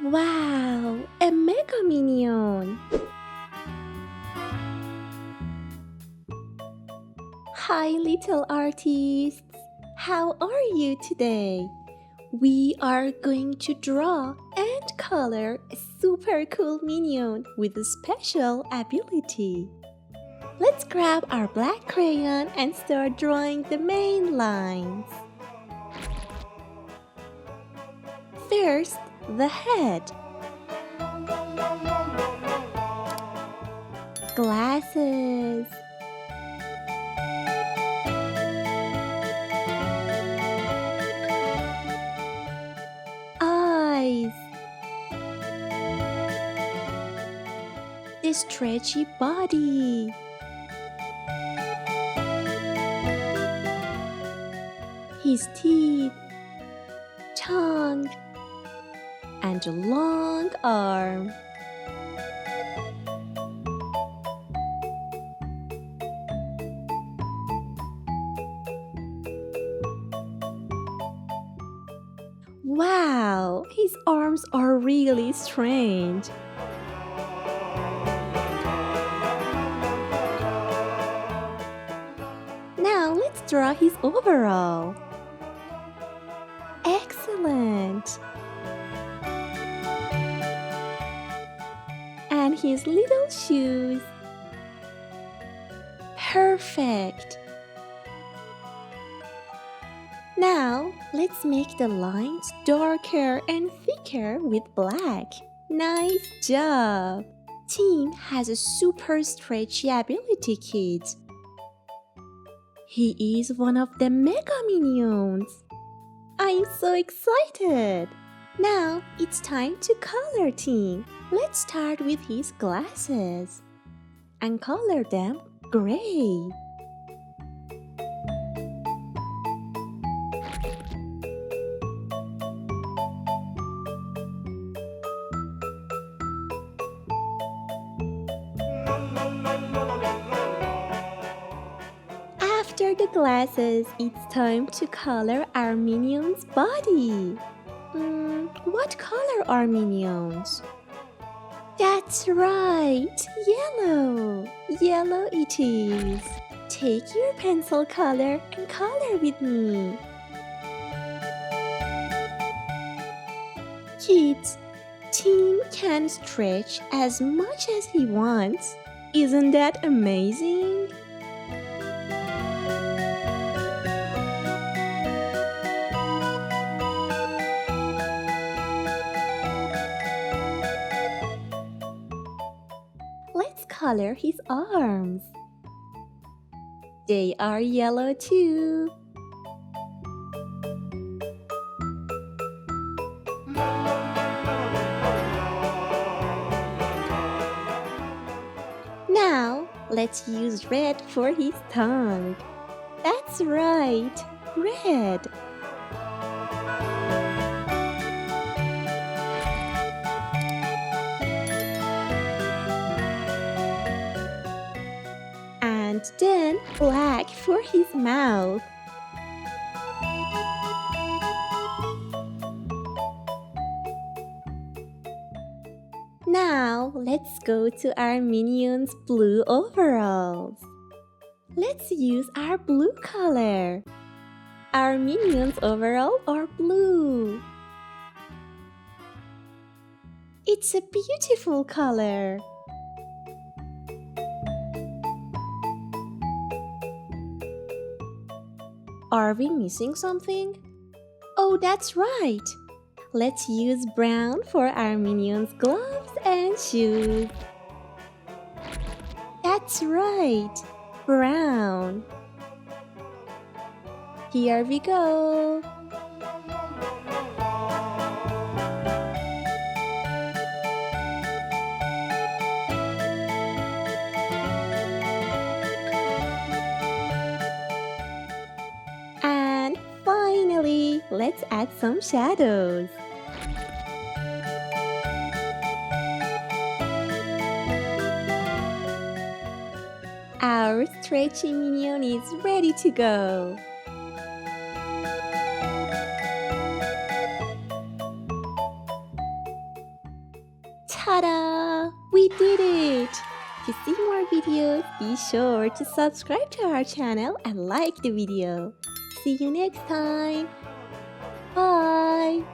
Wow, a mega minion! Hi, little artists! How are you today? We are going to draw and color a super cool minion with a special ability. Let's grab our black crayon and start drawing the main lines. First, the head. Glasses. Eyes. The stretchy body. His teeth, tongue, and a long arm. Wow, his arms are really strange. Now let's draw his overall. Excellent! And his little shoes. Perfect! Now, let's make the lines darker and thicker with black. Nice job! Tim has a super stretchy ability, kids. He is one of the mega minions. I'm so excited! Now, it's time to color Tim. Let's start with his glasses and color them gray. After the glasses, it's time to color our minion's body. What color are minions? That's right, yellow. Yellow it is. Take your pencil color and color with me. Kids, Tim can stretch as much as he wants. Isn't that amazing? Let's color his arms. They are yellow too. Now, let's use red for his tongue. That's right, red. And then black for his mouth. Now, let's go to our minion's blue overalls. Let's use our blue color. Our minion's overall are blue. It's a beautiful color. Are we missing something? Oh, that's right! Let's use brown for our minion's gloves and shoes. That's right! Brown. Here we go! And finally, let's add some shadows. Our stretchy minion is ready to go. Ta-da! We did it! To see more videos, be sure to subscribe to our channel and like the video. See you next time. Bye!